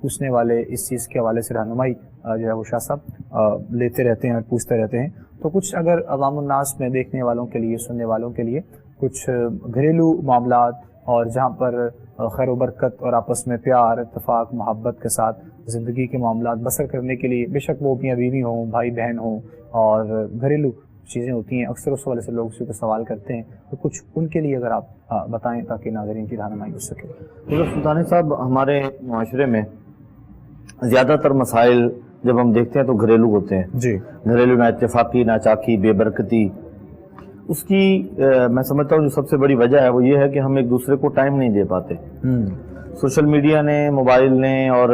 پوچھنے والے اس چیز کے حوالے سے رہنمائی جو ہے وہ شاہ صاحب لیتے رہتے ہیں اور پوچھتے رہتے ہیں. تو کچھ اگر عوام الناس میں دیکھنے والوں کے لیے، سننے والوں کے لیے کچھ گھریلو معاملات اور جہاں پر خیر و برکت اور آپس میں پیار، اتفاق، محبت کے ساتھ زندگی کے معاملات بسر کرنے کے لیے، بے شک وہ میاں بیوی ہوں، بھائی بہن ہوں اور گھریلو چیزیں ہوتی ہیں، اکثر اس حوالے سے لوگ اسی کو سوال کرتے ہیں، تو کچھ ان کے لیے اگر آپ بتائیں تاکہ ناظرین کی رہنمائی ہو سکے. سلطانی صاحب، ہمارے معاشرے میں زیادہ تر مسائل جب ہم دیکھتے ہیں تو گھریلو ہوتے ہیں. جی. گھریلو نا اتفاقی، ناچاکی، بے برکتی. اس کی میں سمجھتا ہوں جو سب سے بڑی وجہ ہے وہ یہ ہے کہ ہم ایک دوسرے کو ٹائم نہیں دے پاتے. سوشل میڈیا نے، موبائل نے اور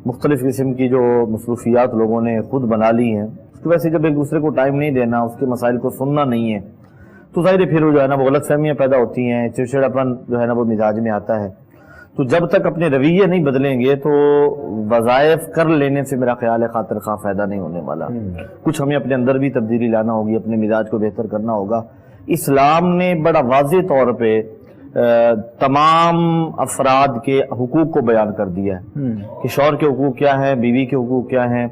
مختلف قسم کی جو مصروفیات لوگوں نے خود بنا لی ہیں، اس کی وجہ سے جب ایک دوسرے کو ٹائم نہیں دینا، اس کے مسائل کو سننا نہیں ہے، تو ظاہر پھر وہ جو ہے نا وہ غلط فہمیاں پیدا ہوتی ہیں، چڑچڑاپن جو ہے نا وہ مزاج میں آتا ہے. تو جب تک اپنے رویے نہیں بدلیں گے تو وظائف کر لینے سے میرا خیال ہے خاطر خواہ فائدہ نہیں ہونے والا. کچھ ہمیں اپنے اندر بھی تبدیلی لانا ہوگی، اپنے مزاج کو بہتر کرنا ہوگا. اسلام نے بڑا واضح طور پہ تمام افراد کے حقوق کو بیان کر دیا ہے کہ شوہر کے حقوق کیا ہیں، بیوی کے حقوق کیا ہیں،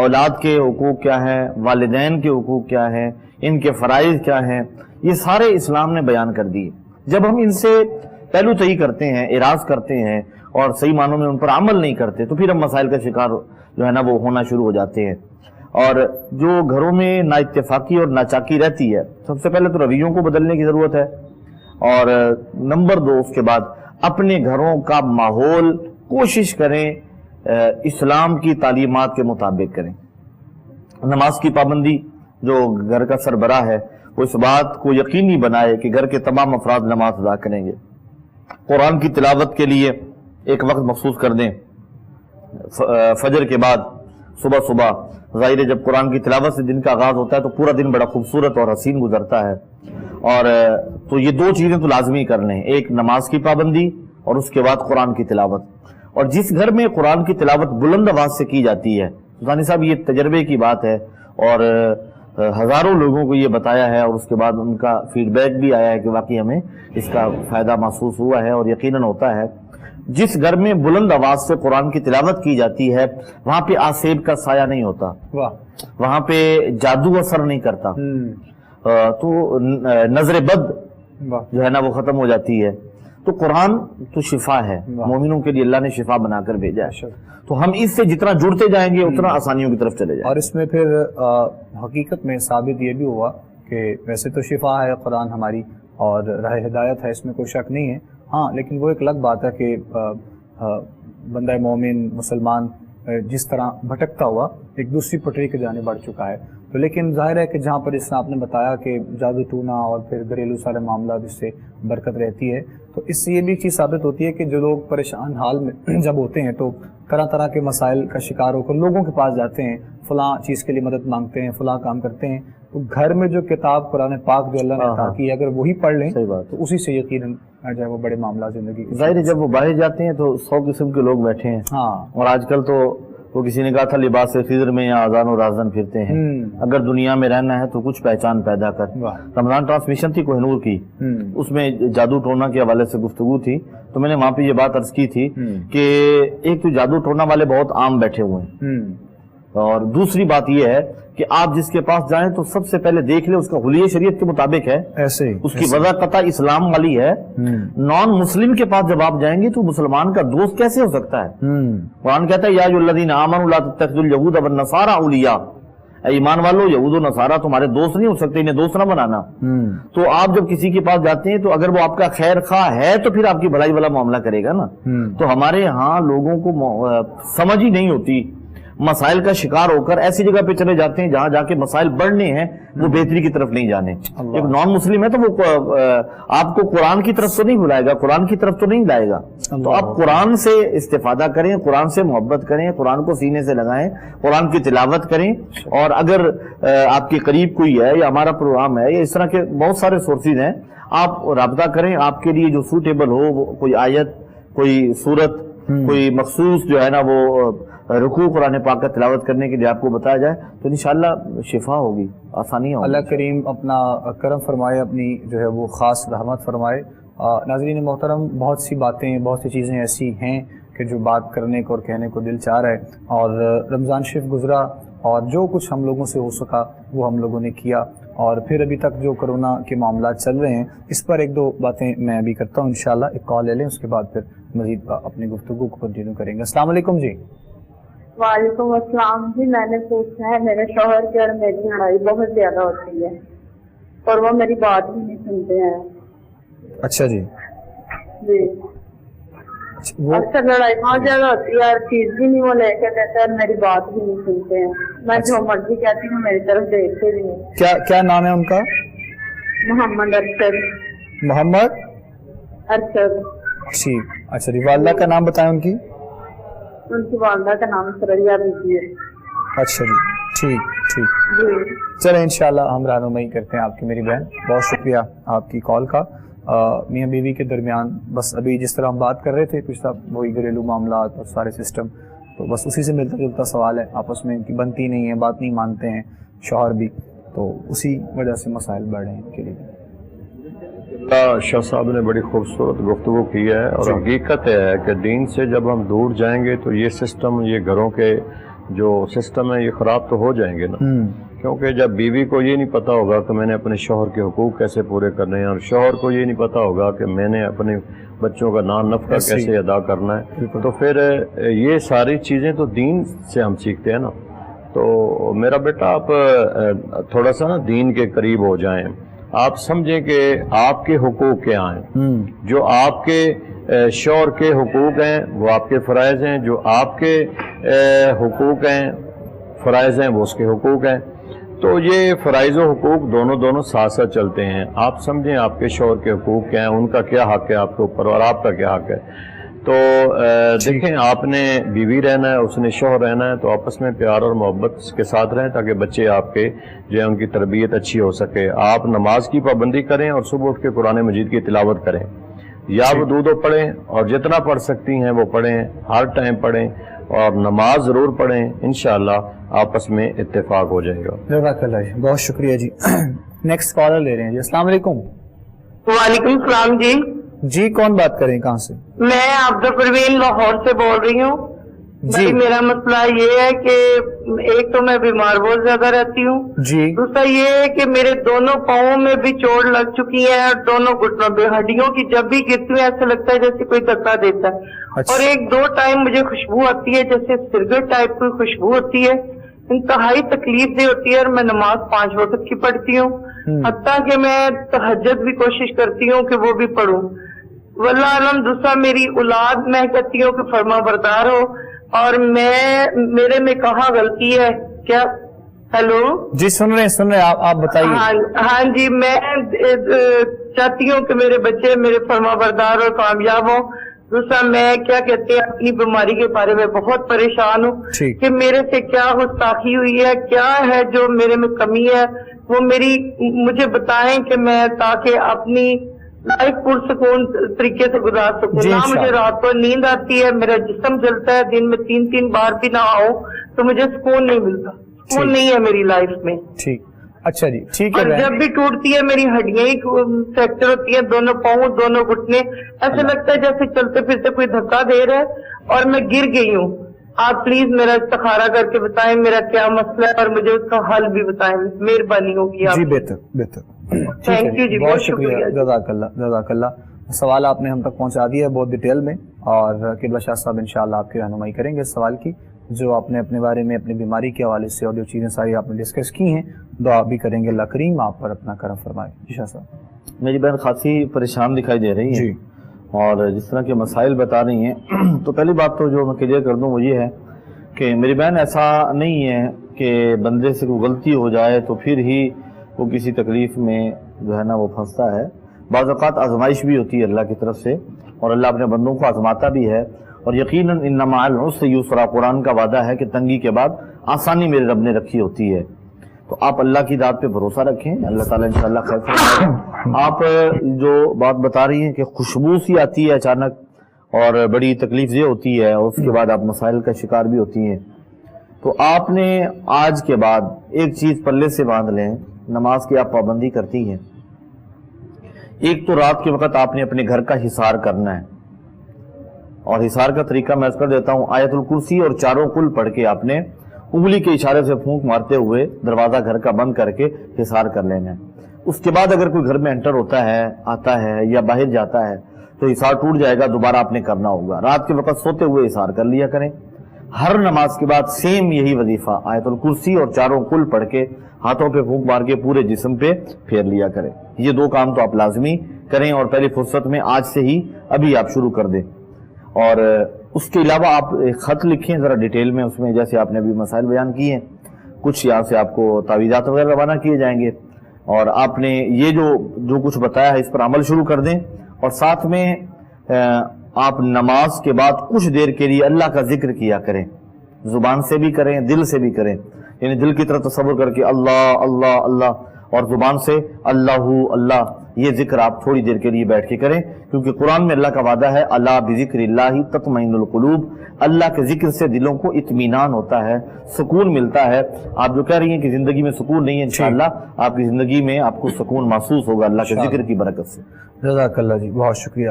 اولاد کے حقوق کیا ہیں، والدین کے حقوق کیا ہیں، ان کے فرائض کیا ہیں. یہ سارے اسلام نے بیان کر دیے. جب ہم ان سے پہلو تہی کرتے ہیں، اعراض کرتے ہیں اور صحیح معنوں میں ان پر عمل نہیں کرتے تو پھر ہم مسائل کا شکار جو ہے نا وہ ہونا شروع ہو جاتے ہیں. اور جو گھروں میں نا اتفاقی اور ناچاکی رہتی ہے، سب سے پہلے تو رویوں کو بدلنے کی ضرورت ہے، اور نمبر 2 اس کے بعد اپنے گھروں کا ماحول کوشش کریں اسلام کی تعلیمات کے مطابق کریں. نماز کی پابندی، جو گھر کا سربراہ ہے وہ اس بات کو یقینی بنائے کہ گھر کے تمام افراد نماز ادا کریں گے. قرآن کی تلاوت کے لیے ایک وقت مخصوص کر دیں، فجر کے بعد صبح. ظاہر ہے جب قرآن کی تلاوت سے دن کا آغاز ہوتا ہے تو پورا دن بڑا خوبصورت اور حسین گزرتا ہے. اور تو یہ 2 چیزیں تو لازمی کر لیں، ایک نماز کی پابندی اور اس کے بعد قرآن کی تلاوت. اور جس گھر میں قرآن کی تلاوت بلند آواز سے کی جاتی ہے، سلطانی صاحب یہ تجربے کی بات ہے اور ہزاروں لوگوں کو یہ بتایا ہے اور اس کے بعد ان کا فیڈ بیک بھی آیا ہے کہ واقعی ہمیں اس کا فائدہ محسوس ہوا ہے اور یقیناً ہوتا ہے. جس گھر میں بلند آواز سے قرآن کی تلاوت کی جاتی ہے وہاں پہ آسیب کا سایہ نہیں ہوتا، وہاں پہ جادو اثر نہیں کرتا، تو نظر بد جو ہے نا وہ ختم ہو جاتی ہے. تو قرآن تو شفا ہے، مومنوں کے لیے اللہ نے شفا بنا کر بھیجا ہے. تو ہم اس سے جتنا جڑتے جائیں گے اتنا آسانیوں کی طرف چلے جائیں. اور اس میں پھر حقیقت میں ثابت یہ بھی ہوا کہ ویسے تو شفا ہے قرآن ہماری اور راہ ہدایت ہے، اس میں کوئی شک نہیں ہے. ہاں لیکن وہ ایک الگ بات ہے کہ بندہ مومن مسلمان جس طرح بھٹکتا ہوا ایک دوسری پٹری کے جانے بڑھ چکا ہے. تو لیکن ظاہر ہے کہ جہاں پر اس نے آپ نے بتایا کہ جادو ٹونا اور پھر گھریلو سارے معاملات جس سے برکت رہتی ہے، تو اس سے یہ بھی چیز ثابت ہوتی ہے کہ جو لوگ پریشان حال میں جب ہوتے ہیں تو طرح طرح کے مسائل کا شکار ہو کر لوگوں کے پاس جاتے ہیں، فلاں چیز کے لیے مدد مانگتے ہیں، فلاں کام کرتے ہیں. تو گھر میں جو کتاب قرآن پاک جو اللہ نے عطا کی ہے اگر وہی پڑھ لیں تو اسی سے یقیناً جو ہے وہ بڑے معاملات زندگی کے. ظاہر ہے جب وہ باہر جاتے ہیں تو 100 قسم کے لوگ بیٹھے ہیں. اور آج کل تو وہ کسی نے کہا تھا لباس خضر میں یا آذان و رازن پھرتے ہیں. اگر دنیا میں رہنا ہے تو کچھ پہچان پیدا کر. رمضان ٹرانسمیشن تھی کوہ نور کی، اس میں جادو ٹونا کے حوالے سے گفتگو تھی، تو میں نے وہاں پہ یہ بات عرض کی تھی کہ ایک تو جادو ٹونا والے بہت عام بیٹھے ہوئے ہیں، اور دوسری بات یہ ہے کہ آپ جس کے پاس جائیں تو سب سے پہلے دیکھ لیں اس کا حلیہ شریعت کے مطابق ہے، ایسے اس کی وضع قطع اسلام والی ہے. نان مسلم کے پاس جب آپ جائیں گے تو مسلمان کا دوست کیسے ہو سکتا ہے؟ قرآن کہتا ہے یا ایھا الذین آمنوا لا تتخذوا اليہود والنصارى اولیاء، اے ایمان والو یہود و نصارہ تمہارے دوست نہیں ہو سکتے، انہیں دوست نہ بنانا. تو آپ جب کسی کے پاس جاتے ہیں تو اگر وہ آپ کا خیر خواہ ہے تو پھر آپ کی بھلائی والا معاملہ کرے گا نا. تو ہمارے ہاں لوگوں کو سمجھ ہی نہیں ہوتی، مسائل کا شکار ہو کر ایسی جگہ پہ چلے جاتے ہیں جہاں جا کے مسائل بڑھنے ہیں، وہ بہتری کی طرف نہیں جانے. ایک نان مسلم ہے تو وہ آپ کو قرآن کی طرف تو نہیں بلائے گا، قرآن کی طرف تو نہیں لائے گا. تو آپ قرآن سے استفادہ کریں، قرآن سے محبت کریں، قرآن کو سینے سے لگائیں، قرآن کی تلاوت کریں. اور اگر آپ کے قریب کوئی ہے یا ہمارا پروگرام ہے یا اس طرح کے بہت سارے سورسز ہیں، آپ رابطہ کریں. آپ کے لیے جو سوٹیبل ہو، کوئی آیت، کوئی سورت، کوئی مخصوص جو ہے نا وہ رکوع قرآن پاک کا تلاوت کرنے کے لیے آپ کو بتایا جائے تو انشاءاللہ شفا ہوگی، آسانی ہوگی. اللہ کریم اپنا کرم فرمائے، اپنی جو ہے وہ خاص رحمت فرمائے. ناظرین محترم، بہت سی باتیں، بہت سی چیزیں ایسی ہیں کہ کہ جو بات کرنے کو اور کہنے کو دل چاہ رہا ہے، اور رمضان شریف گزرا اور جو کچھ ہم لوگوں سے ہو سکا وہ ہم لوگوں نے کیا، اور پھر ابھی تک جو کرونا کے معاملات چل رہے ہیں اس پر ایک دو باتیں میں ابھی کرتا ہوں انشاءاللہ. ایک کال لے لیں، اس کے بعد پھر مزید اپنی گفتگو کو کنٹینیو کریں گے. السلام علیکم جی. وعلیکم السلام جی. میں نے پوچھا ہے میرے شوہر کی اور میری لڑائی بہت زیادہ ہوتی ہے اور وہ میری بات بھی نہیں سنتے ہیں. اچھا جی. جی وہ اکثر لڑائی بہت زیادہ ہوتی ہے، ہر چیز بھی نہیں وہ لے کے دیتے اور میری بات بھی نہیں سنتے ہیں. میں جو مرضی کہتی ہوں میری طرف دیکھتے بھی نہیں. کیا نام ہے ان کا؟ محمد ارشد. محمد ارشد. ٹھیک. اچھا جی. والدہ کا نام بتائیں ان کی؟ ان کی والدہ کا نام سریا بیوی ہے. اچھا جی. ٹھیک ٹھیک. جی چلیں انشاءاللہ ہم رہنمائی کرتے ہیں آپ کی میری بہن. بہت شکریہ آپ کی کال کا. میاں بیوی کے درمیان بس ابھی جس طرح ہم بات کر رہے تھے پچھلا وہی گھریلو معاملات اور سارے سسٹم، تو بس اسی سے ملتا جلتا سوال ہے. آپس میں ان کی بنتی نہیں ہے، بات نہیں مانتے ہیں شوہر بھی، تو اسی وجہ سے مسائل بڑھ رہے ہیں ان کے لیے. شاہ صاحب نے بڑی خوبصورت گفتگو کی ہے، اور حقیقت ہے کہ دین سے جب ہم دور جائیں گے تو یہ سسٹم، یہ گھروں کے جو سسٹم ہے یہ خراب تو ہو جائیں گے نا. کیونکہ جب بیوی کو یہ نہیں پتا ہوگا کہ میں نے اپنے شوہر کے حقوق کیسے پورے کرنے ہیں، اور شوہر کو یہ نہیں پتا ہوگا کہ میں نے اپنے بچوں کا نان نفقہ کیسے ادا کرنا ہے، تو پھر یہ ساری چیزیں تو دین سے ہم سیکھتے ہیں نا. تو میرا بیٹا آپ تھوڑا سا نا دین کے قریب ہو جائیں. آپ سمجھیں کہ آپ کے حقوق کیا ہیں. جو آپ کے شوہر کے حقوق ہیں وہ آپ کے فرائض ہیں، جو آپ کے حقوق ہیں فرائض ہیں وہ اس کے حقوق ہیں. تو یہ فرائض و حقوق دونوں ساتھ ساتھ چلتے ہیں. آپ سمجھیں آپ کے شوہر کے حقوق کیا ہیں، ان کا کیا حق ہے آپ کے اوپر اور آپ کا کیا حق ہے. تو دیکھیں آپ نے بیوی رہنا ہے، اس نے شوہر رہنا ہے، تو آپس میں پیار اور محبت کے ساتھ رہیں تاکہ بچے آپ کے جو ہے ان کی تربیت اچھی ہو سکے. آپ نماز کی پابندی کریں اور صبح اٹھ کے قرآن مجید کی تلاوت کریں، یا ودودو پڑھیں اور جتنا پڑھ سکتی ہیں وہ پڑھیں، ہر ٹائم پڑھیں اور نماز ضرور پڑھیں. انشاءاللہ آپس میں اتفاق ہو جائے گا. جزاک اللہ جی. بہت شکریہ جی. نیکسٹ کالر لے رہے ہیں جی. السلام علیکم. وعلیکم السلام جی. جی کون بات کریں، کہاں سے؟ میں عبد پروین لاہور سے بول رہی ہوں. جی میرا مسئلہ یہ ہے کہ ایک تو میں بیمار بہت زیادہ رہتی ہوں، جی دوسرا یہ ہے کہ میرے دونوں پاؤں میں بھی چوٹ لگ چکی ہے اور دونوں گھٹنوں پہ ہڈیوں کی جب بھی گرتی ہوں ایسا لگتا ہے جیسے کوئی دھکا دیتا ہے. اچھا. اور ایک دو ٹائم مجھے خوشبو آتی ہے جیسے سرگٹ ٹائپ کی خوشبو ہوتی ہے، انتہائی تکلیف دہ ہوتی ہے. اور میں نماز 5 وقت کی پڑھتی ہوں، حتیٰ کہ میں تہجد بھی کوشش کرتی ہوں کہ وہ بھی پڑھوں. واللہ علم. دوسرا میری اولاد میں کہتی ہوں کہ فرما بردار ہو، اور میرے میں کہاں غلطی ہے کیا؟ ہیلو جی سن رہے ہیں آپ بتائیے. ہاں جی. میں چاہتی ہوں کہ میرے بچے میرے فرما بردار اور کامیاب ہوں. دوسرا میں کیا کہتے ہیں اپنی بیماری کے بارے میں بہت پریشان ہوں کہ میرے سے کیا گستاخی ہوئی ہے، کیا ہے جو میرے میں کمی ہے وہ مجھے بتائیں کہ میں تاکہ اپنی لائف پرسکون طریقے سے گزار سکوں. نہ مجھے رات کو نیند آتی ہے، میرا جسم جلتا ہے، دن میں 3 بار بھی نہ آؤ تو مجھے سکون نہیں ملتا. سکون نہیں ہے میری لائف میں. ٹھیک. اچھا جی ٹھیک ہے. اور جب بھی ٹوٹتی ہے میری ہڈیاں ہی فریکچر ہوتی ہیں، دونوں پاؤں دونوں گھٹنے ایسے لگتا ہے جیسے چلتے پھرتے کوئی دھکا دے رہا ہے اور میں گر گئی ہوں. آپ پلیز میرا استخارہ کر کے بتائیں میرا کیا مسئلہ ہے اور مجھے اس کا حل بھی بتائیں، مہربانی ہوگی آپ. جی بہتر. تھینک یو جی. بہت شکریہ. جزاک اللہ. سوال آپ نے ہم تک پہنچا دیا ہے بہت ڈیٹیل میں، اور قبلہ شاہ صاحب انشاءاللہ آپ کی رہنمائی کریں گے اس سوال کی، جو آپ نے اپنے بارے میں اپنی بیماری کے حوالے سے اور جو چیزیں ساری آپ نے ڈسکس کی ہیں دعا بھی کریں گے. اللہ کریم آپ پر اپنا کرم فرمائے. جی شاہ صاحب. میری بہن خاصی پریشان دکھائی دے رہی ہے جی، اور جس طرح کے مسائل بتا رہی ہیں تو پہلی بات تو جو میں کلیئر کر دوں وہ یہ ہے کہ میری بہن ایسا نہیں ہے کہ بندے سے کوئی غلطی ہو جائے تو پھر ہی وہ کسی تکلیف میں جو ہے نا وہ پھنستا ہے. بعض اوقات آزمائش بھی ہوتی ہے اللہ کی طرف سے، اور اللہ اپنے بندوں کو آزماتا بھی ہے. اور یقیناً ان مع العسر یسرا، قرآن کا وعدہ ہے کہ تنگی کے بعد آسانی میرے رب نے رکھی ہوتی ہے. تو آپ اللہ کی ذات پہ بھروسہ رکھیں، اللہ تعالیٰ انشاءاللہ خیر فرمائے گا. آپ جو بات بتا رہی ہیں کہ خوشبو سی آتی ہے اچانک اور بڑی تکلیف دہ ہوتی ہے اور اس کے بعد آپ مسائل کا شکار بھی ہوتی ہیں، تو آپ نے آج کے بعد ایک چیز پلے سے باندھ لیں. نماز کی آپ پابندی کرتی ہیں، ایک تو رات کے وقت آپ نے اپنے گھر کا حصار کرنا ہے. اور حصار کا طریقہ میں کر دیتا ہوں، آیت الکرسی اور چاروں کل پڑھ کے آپ نے انگلی کے اشارے سے پھونک مارتے ہوئے دروازہ گھر کا بند کر کے حصار کر لینا ہے۔ اس کے بعد اگر کوئی گھر میں انٹر ہوتا ہے، آتا ہے یا باہر جاتا ہے تو حصار ٹوٹ جائے گا، دوبارہ آپ نے کرنا ہوگا۔ رات کے وقت سوتے ہوئے حصار کر لیا کریں۔ ہر نماز کے بعد سیم یہی وظیفہ آیت الکرسی اور چاروں کل پڑھ کے ہاتھوں پہ پھونک مار کے پورے جسم پہ پھیر لیا کریں۔ یہ دو کام تو آپ لازمی کریں اور پہلی فرصت میں آج سے ہی ابھی آپ شروع کر دیں۔ اور اس کے علاوہ آپ ایک خط لکھیں ذرا ڈیٹیل میں، اس میں جیسے آپ نے ابھی مسائل بیان کیے ہیں، کچھ یہاں سے آپ کو تعویذات وغیرہ روانہ کیے جائیں گے، اور آپ نے یہ جو کچھ بتایا ہے اس پر عمل شروع کر دیں، اور ساتھ میں آپ نماز کے بعد کچھ دیر کے لیے اللہ کا ذکر کیا کریں، زبان سے بھی کریں، دل سے بھی کریں، یعنی دل کی طرف تصور کر کے اللہ اللہ اللہ، اور زبان سے اللہ اللہ، یہ ذکر آپ تھوڑی دیر کے لیے بیٹھ کے کریں، کیونکہ قرآن میں اللہ کا وعدہ ہے اللہ بذکر اللہ تطمئن القلوب، اللہ کے ذکر سے دلوں کو اطمینان ہوتا ہے، سکون ملتا ہے۔ آپ جو کہہ رہی ہیں کہ زندگی میں سکون نہیں ہے، انشاءاللہ آپ کی زندگی میں آپ کو سکون محسوس ہوگا اللہ کے ذکر کی برکت سے۔ جزاک اللہ جی، بہت شکریہ۔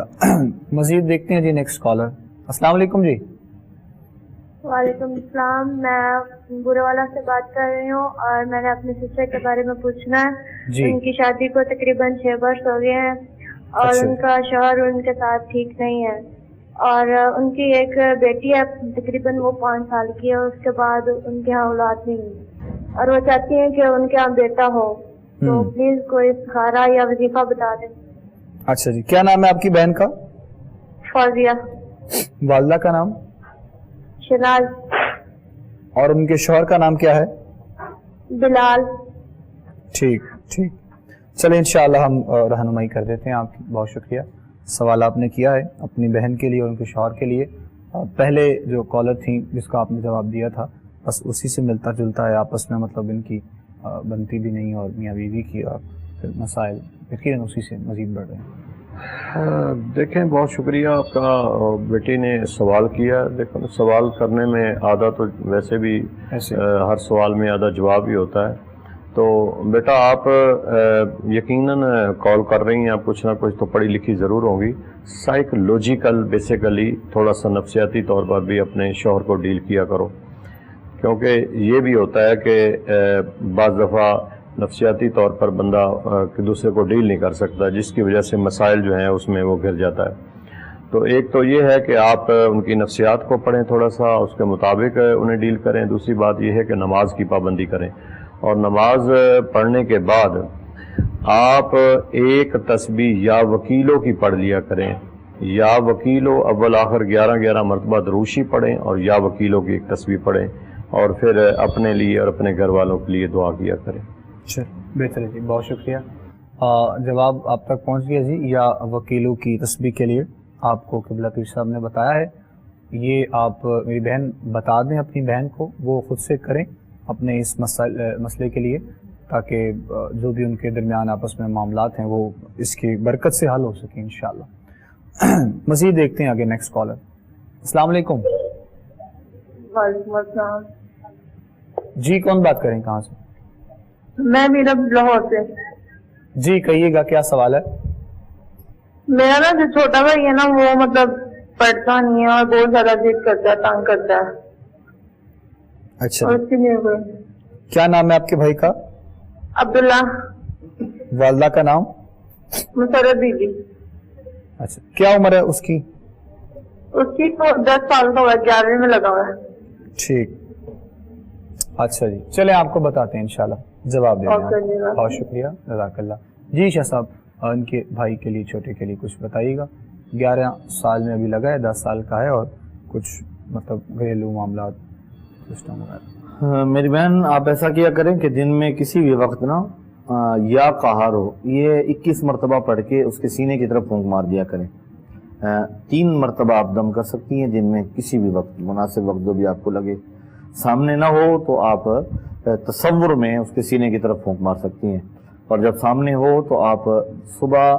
مزید دیکھتے ہیں جی نیکسٹ کالر۔ السلام علیکم جی۔ وعلیکم السلام، میں برے والا سے بات کر رہی ہوں اور میں نے اپنے سسٹر کے بارے میں پوچھنا ہے۔ جی۔ ان کی شادی کو تقریباً 6 برس ہو گئے ہیں اور اچھا۔ ان کا شوہر ان کے ساتھ ٹھیک نہیں ہے، اور ان کی ایک بیٹی ہے تقریباً وہ 5 سال کی ہے، اس کے بعد ان کے یہاں اولاد نہیں ہوئی اور وہ چاہتی ہیں کہ ان کے یہاں بیٹا ہو، تو پلیز کوئی استخارہ یا وظیفہ بتا دیں۔ اچھا جی، کیا نام ہے آپ کی بہن کا؟ فوزیہ۔ والدہ کا نام؟ شناز۔ اور ان کے شوہر کا نام کیا ہے؟ بلال۔ ٹھیک ٹھیک، چلے انشاءاللہ ہم رہنمائی کر دیتے ہیں آپ کی۔ بہت شکریہ، سوال آپ نے کیا ہے اپنی بہن کے لیے اور ان کے شوہر کے لیے۔ پہلے جو کالر تھیں جس کا آپ نے جواب دیا تھا بس اسی سے ملتا جلتا ہے آپس میں، مطلب ان کی بنتی بھی نہیں، اور میاں بیوی کی، اور پھر مسائل یقیناً اسی سے مزید بڑھ رہے ہیں۔ دیکھیں بہت شکریہ آپ کا، بیٹی نے سوال کیا۔ دیکھو سوال کرنے میں آدھا تو ویسے بھی ہر سوال میں آدھا جواب ہی ہوتا ہے، تو بیٹا آپ یقیناً کال کر رہی ہیں، آپ کچھ نہ کچھ تو پڑھی لکھی ضرور ہوں گی، سائیکولوجیکل بیسیکلی تھوڑا سا نفسیاتی طور پر بھی اپنے شوہر کو ڈیل کیا کرو، کیونکہ یہ بھی ہوتا ہے کہ بعض دفعہ نفسیاتی طور پر بندہ دوسرے کو ڈیل نہیں کر سکتا، جس کی وجہ سے مسائل جو ہیں اس میں وہ گر جاتا ہے۔ تو ایک تو یہ ہے کہ آپ ان کی نفسیات کو پڑھیں، تھوڑا سا اس کے مطابق انہیں ڈیل کریں۔ دوسری بات یہ ہے کہ نماز کی پابندی کریں، اور نماز پڑھنے کے بعد آپ ایک تسبیح یا وکیلوں کی پڑھ لیا کریں، یا وکیلوں اول آخر 11 مرتبہ دروشی پڑھیں، اور یا وکیلوں کی ایک تسبیح پڑھیں، اور پھر اپنے لیے اور اپنے گھر والوں کے لیے دعا کیا کریں۔ بہتر ہے جی، بہت شکریہ۔ جواب آپ تک پہنچ گیا جی۔ یا وکیلوں کی تسبیح کے لیے آپ کو قبلہ پیر صاحب نے بتایا ہے، یہ آپ میری بہن بتا دیں اپنی بہن کو، وہ خود سے کریں اپنے اس مسئلے کے لیے، تاکہ جو بھی ان کے درمیان آپس میں معاملات ہیں وہ اس کی برکت سے حل ہو سکیں انشاءاللہ۔ مزید دیکھتے ہیں آگے نیکسٹ کالر۔ السلام علیکم۔ وعلیکم السلام جی، کون بات کریں، کہاں سے؟ میں میرا لاہور سے۔ جی کہیے گا، کیا سوال ہے؟ میرا نا جو چھوٹا بھائی ہے نا وہ مطلب پڑھتا نہیں ہے اور بہت زیادہ ضد کرتا ہے، تنگ کرتا ہے۔ اچھا، اور اس کے لیے کیا نام ہے آپ کے بھائی کا؟ عبداللہ۔ والدہ کا نام؟ مسرت بی بی۔ اچھا، کیا عمر ہے اس کی؟ اس کی 10 سال کا ہوا ہے، 11ویں میں لگا ہوا ہے۔ ٹھیک، اچھا جی، چلیں آپ کو بتاتے ہیں انشاءاللہ، جواب دے دیں۔ بہت شکریہ، جزاک اللہ۔ جی شاہ صاحب، ان کے بھائی کے لیے، چھوٹے کے لیے کچھ بتائیے گا۔ 11 سال میں ابھی لگا ہے، 10 سال کا ہے، اور کچھ مطلب گھریلو معاملات سسٹم وغیرہ۔ میری بہن آپ ایسا کیا کریں کہ دن میں کسی بھی وقت نا یا قہار ہو، یہ 21 مرتبہ پڑھ کے اس کے سینے کی طرف پھونک مار دیا کریں۔ 3 مرتبہ آپ دم کر سکتی ہیں دن میں، کسی بھی وقت، مناسب وقت جو بھی آپ کو لگے۔ سامنے نہ ہو تو آپ تصور میں اس کے سینے کی طرف پھونک مار سکتی ہیں، اور جب سامنے ہو تو آپ صبح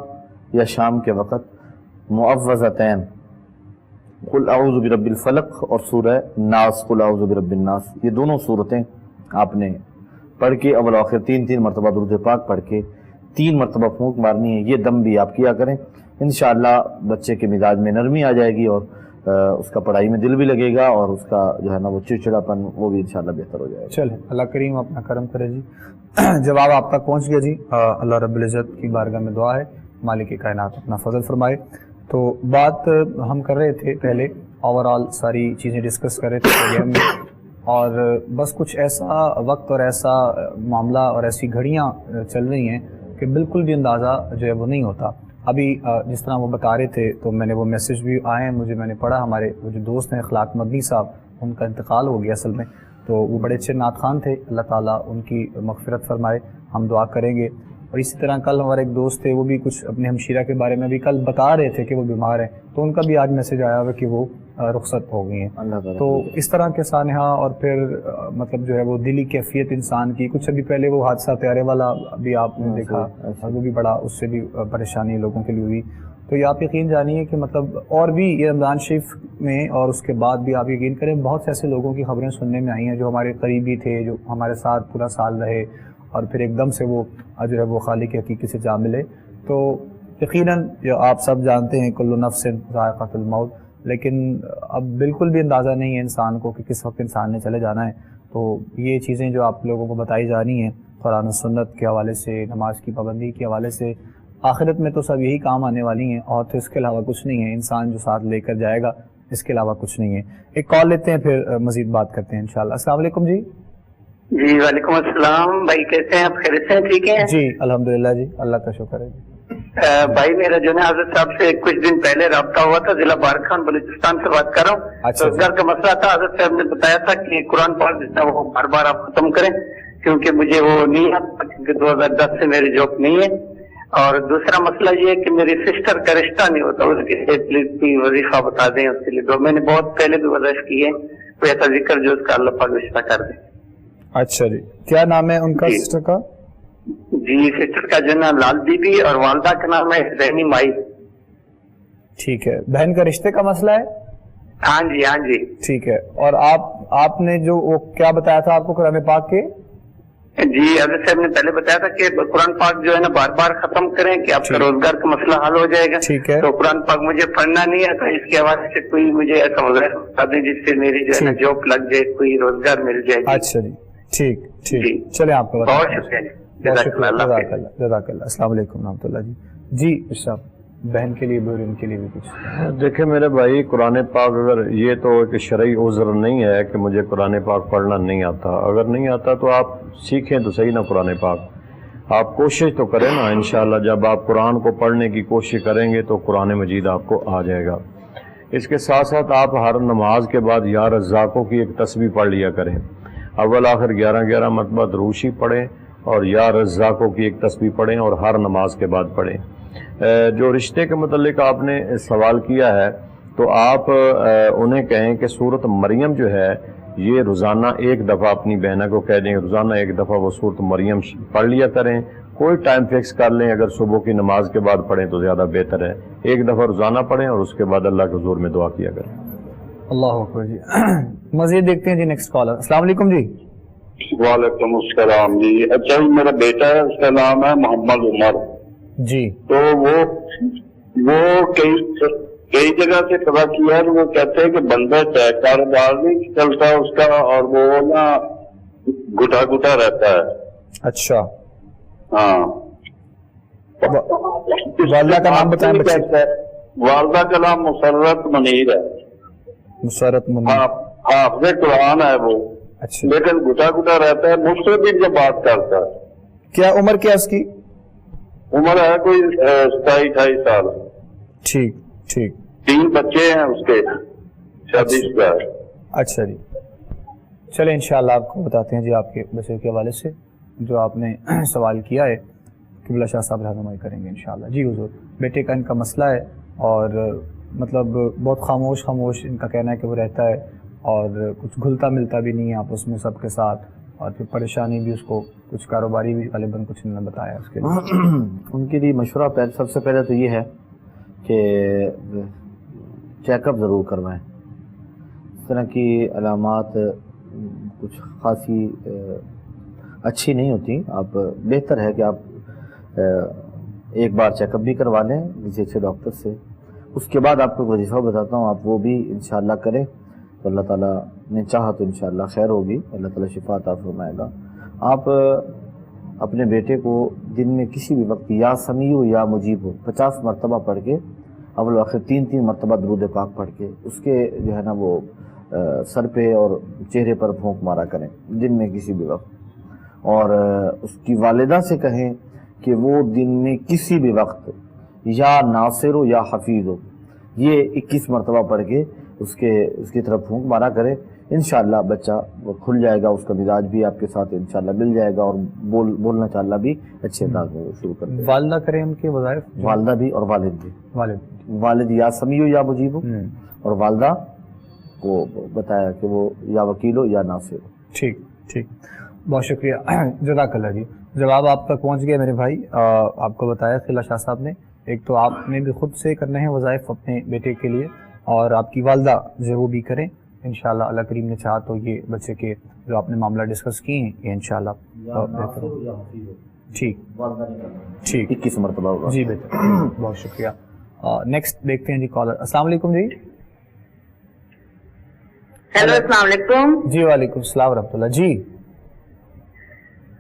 یا شام کے وقت معوذتین، قل اعوذ برب الفلق اور سورہ ناس، قل اعوذ برب الناس، یہ دونوں صورتیں آپ نے پڑھ کے اول آخر 3 مرتبہ درود پاک پڑھ کے 3 مرتبہ پھونک مارنی ہے۔ یہ دم بھی آپ کیا کریں، انشاءاللہ بچے کے مزاج میں نرمی آ جائے گی اور اس کا پڑھائی میں دل بھی لگے گا اور اس کا جو ہے نا وہ چڑچڑاپن وہ بھی انشاءاللہ بہتر ہو جائے گا. چلے اللہ کریم اپنا کرم کرے جی. جواب آپ تک پہنچ گیا جی. اللہ رب العزت کی بارگاہ میں دعا ہے مالک کائنات اپنا فضل فرمائے. تو بات ہم کر رہے تھے پہلے اوور آل ساری چیزیں ڈسکس کر رہے تھے پروگرام میں, اور بس کچھ ایسا وقت اور ایسا معاملہ اور ایسی گھڑیاں چل رہی ہیں کہ بالکل بھی اندازہ جو ہے وہ نہیں ہوتا. ابھی جس طرح وہ بتا رہے تھے تو میں نے وہ میسج بھی آئے ہیں مجھے, میں نے پڑھا ہمارے وہ جو دوست ہیں اخلاق مدنی صاحب, ان کا انتقال ہو گیا اصل میں. تو وہ بڑے اچھے نعت خوان تھے, اللہ تعالیٰ ان کی مغفرت فرمائے, ہم دعا کریں گے. اور اسی طرح کل ہمارے ایک دوست تھے وہ بھی کچھ اپنے ہمشیرہ کے بارے میں بھی کل بتا رہے تھے کہ وہ بیمار ہیں, تو ان کا بھی آج میسج آیا ہوا کہ وہ رخصت ہو گئی ہیں. تو اس طرح کے سانحہ اور پھر مطلب جو ہے وہ دلی کیفیت انسان کی, کچھ ابھی پہلے وہ حادثہ طیارے والا بھی آپ نے دیکھا, اور وہ بھی بڑا اس سے بھی پریشانی لوگوں کے لیے ہوئی. تو یہ آپ یقین جانیے کہ مطلب اور بھی یہ رمضان شریف میں اور اس کے بعد بھی آپ یقین کریں بہت سے ایسے لوگوں کی خبریں سننے میں آئی ہیں جو ہمارے قریبی تھے, جو ہمارے ساتھ پورا سال رہے, اور پھر ایک دم سے وہ جو ہے وہ خالق حقیقی سے جا ملے. تو یقیناً جو آپ سب جانتے ہیں کل نفس ذائقۃ الموت, لیکن اب بالکل بھی اندازہ نہیں ہے انسان کو کہ کس وقت انسان نے چلے جانا ہے. تو یہ چیزیں جو آپ لوگوں کو بتائی جا رہی ہیں قرآن و سنت کے حوالے سے, نماز کی پابندی کے حوالے سے, آخرت میں تو سب یہی کام آنے والی ہیں, اور تو اس کے علاوہ کچھ نہیں ہے. انسان جو ساتھ لے کر جائے گا اس کے علاوہ کچھ نہیں ہے. ایک کال لیتے ہیں پھر مزید بات کرتے ہیں انشاءاللہ. السلام علیکم جی. جی وعلیکم السلام بھائی, کیسے ہیں آپ؟ خیریت سے ہیں؟ ٹھیک ہیں جی الحمدللہ جی, اللہ کا شکر ہے جی. بھائی میرا جو ہے حضرت صاحب سے کچھ دن پہلے رابطہ ہوا تھا, ضلع بارکھان بلوچستان سے بات کر رہا ہوں. اچھا روزگار کا مسئلہ تھا, حضرت صاحب نے بتایا تھا کہ قرآن پاک جس وہ بار بار آپ ختم کریں, کیونکہ مجھے وہ نہیں آتا, کیونکہ 2010 سے میری جاب نہیں ہے. اور دوسرا مسئلہ یہ ہے کہ میری سسٹر کا رشتہ نہیں ہوتا, اس کی وظیفہ بتا دیں اس کے لیے. تو میں نے بہت پہلے بھی وضاحت کی ہے, کوئی ایسا ذکر جو اس کا اللہ پاک رشتہ کر دیں. اچھا جی, کیا نام ہے ان کا سسٹر کا؟ جی سسٹر کا جو نام لال بی بی, اور والدہ کا نام ہے رحمی مائی. ٹھیک ہے, بہن کا رشتے کا مسئلہ ہے. ہاں جی ہاں جی ٹھیک ہے. اور آپ نے جو وہ کیا بتایا تھا آپ کو قرآن پاک کے؟ جی حضرت صاحب نے پہلے بتایا تھا کہ قرآن پاک جو ہے نا بار بار ختم کریں کہ آپ کا روزگار کا مسئلہ حل ہو جائے گا. ٹھیک ہے. تو قرآن پاک مجھے پڑھنا نہیں ہے, تو اس کے حوالے سے کوئی مجھے ایسا وغیرہ بتا دیں جس سے میری جو ہے نا جاب لگ جائے, کوئی روزگار مل جائے. اچھا جی ٹھیک ٹھیک, چلے آپ کو بہت شکریہ. جزاک اللہ. السلام علیکم رحمۃ اللہ جی. جی ارشاد, بہن کے لیے بھی اور ان کے لیے بھی کچھ. دیکھیں میرے بھائی, قرآن پاک اگر یہ تو ایک شرعی عذر نہیں ہے کہ مجھے قرآن پاک پڑھنا نہیں آتا. اگر نہیں آتا تو آپ سیکھیں تو صحیح نا قرآن پاک, آپ کوشش تو کریں نا. انشاءاللہ جب آپ قرآن کو پڑھنے کی کوشش کریں گے تو قرآن مجید آپ کو آ جائے گا. اس کے ساتھ ساتھ آپ ہر نماز کے بعد یا رزاقوں کی ایک تسبیح پڑھ لیا کریں. اول آخر 11 مرتبہ دروشی پڑھیں اور یا رزاقوں کی ایک تسبیح پڑھیں, اور ہر نماز کے بعد پڑھیں. جو رشتے کے متعلق آپ نے سوال کیا ہے تو آپ انہیں کہیں کہ سورۃ مریم جو ہے یہ روزانہ ایک دفعہ اپنی بہنہ کو کہہ دیں, روزانہ ایک دفعہ وہ سورۃ مریم پڑھ لیا کریں. کوئی ٹائم فکس کر لیں, اگر صبح کی نماز کے بعد پڑھیں تو زیادہ بہتر ہے. ایک دفعہ روزانہ پڑھیں اور اس کے بعد اللہ کے حضور میں دعا کیا کریں. اللہ اکبر جی. مزید دیکھتے ہیں جی نیکسٹ کالر. السلام علیکم جی. وعلیکم السلام جی. اچھا جی, میرا بیٹا ہے, اس کا نام ہے محمد عمر جی. تو وہ کئی جگہ سے پتا کیا ہے, وہ کہتے ہیں کہ بندہ کاروبار نہیں چلتا اس کا, اور وہ نا گھٹا گھٹا رہتا ہے. اچھا, ہاں. والدہ کا نام بتائیں بچے. والدہ کا نام مسرت منیر ہے. مسرت منیر, حافظ قرآن ہے وہ. اچھا, لیکن گھٹا گھٹا رہتا ہے, مجھ سے بھی جب بات کرتا ہے. کیا عمر کیا اس کی؟ عمر ہے کوئی 27-28 سال. ٹھیک ٹھیک. 3 بچے ہیں اس کے, شادی شدہ ہے. اچھا جی, چلیں انشاءاللہ آپ کو بتاتے ہیں جی آپ کے بچے کے حوالے سے جو آپ نے سوال کیا ہے. قبلہ شاہ صاحب رہنمائی کریں گے انشاءاللہ. جی حضور, بیٹے کا ان کا مسئلہ ہے, اور مطلب بہت خاموش ان کا کہنا ہے کہ وہ رہتا ہے, اور کچھ گھلتا ملتا بھی نہیں ہے آپس میں سب کے ساتھ, اور پھر پریشانی بھی اس کو کچھ کاروباری بھی غالباً کچھ انہوں نے بتایا اس کے لیے. ان کے لیے مشورہ سب سے پہلے تو یہ ہے کہ چیک اپ ضرور کروائیں. اس طرح کی علامات کچھ خاصی اچھی نہیں ہوتی. آپ بہتر ہے کہ آپ ایک بار چیک اپ بھی کروا لیں کسی اچھے ڈاکٹر سے. اس کے بعد آپ کو وظیفہ بتاتا ہوں، آپ وہ بھی انشاءاللہ کریں تو اللہ تعالیٰ نے چاہا تو انشاءاللہ خیر ہوگی، اللہ تعالیٰ شفا عطا فرمائے گا۔ آپ اپنے بیٹے کو دن میں کسی بھی وقت یا سمیع یا مجیب ہو 50 مرتبہ پڑھ کے، اول و آخر 3 مرتبہ درود پاک پڑھ کے اس کے جو ہے نا وہ سر پہ اور چہرے پر پھونک مارا کریں دن میں کسی بھی وقت، اور اس کی والدہ سے کہیں کہ وہ دن میں کسی بھی وقت یا ناصر ہو یا حفیظ ہو یہ 21 مرتبہ پڑھ کے اس کی طرف پھونک مارا کرے، انشاءاللہ بچہ وہ کھل جائے گا، اس کا مزاج بھی آپ کے ساتھ انشاءاللہ مل جائے گا، اور بولنا چالنا بھی اچھے انداز میں شروع کر دیں۔ والدہ کریں ان کے وظائف؟ والدہ بھی اور والد بھی، والد یا سمیع یا مجیب ہو، اور والدہ کو بتایا کہ وہ یا وکیل ہو یا ناصر ہو۔ ٹھیک ٹھیک، بہت شکریہ، جزاک اللہ جی۔ جواب آپ تک پہنچ گیا میرے بھائی، آپ کو بتایا خلا شاہ صاحب نے، ایک تو آپ نے بھی خود سے کرنے ہیں وظائف اپنے بیٹے کے لیے، اور آپ کی والدہ جو وہ بھی کریں انشاءاللہ، اللہ کریم نے چاہا تو یہ بچے کے جو آپ نے معاملہ ڈسکس کیے ہیں یہ انشاءاللہ بہتر ہوگا۔ ٹھیک ٹھیک، 21 مرتبہ ہوگا جی بہتر، بہت شکریہ۔ نیکسٹ دیکھتے ہیں جی کالر۔ السلام علیکم جی۔ ہیلو، السلام علیکم جی وعلیکم السلام ورحمۃ اللہ۔ جی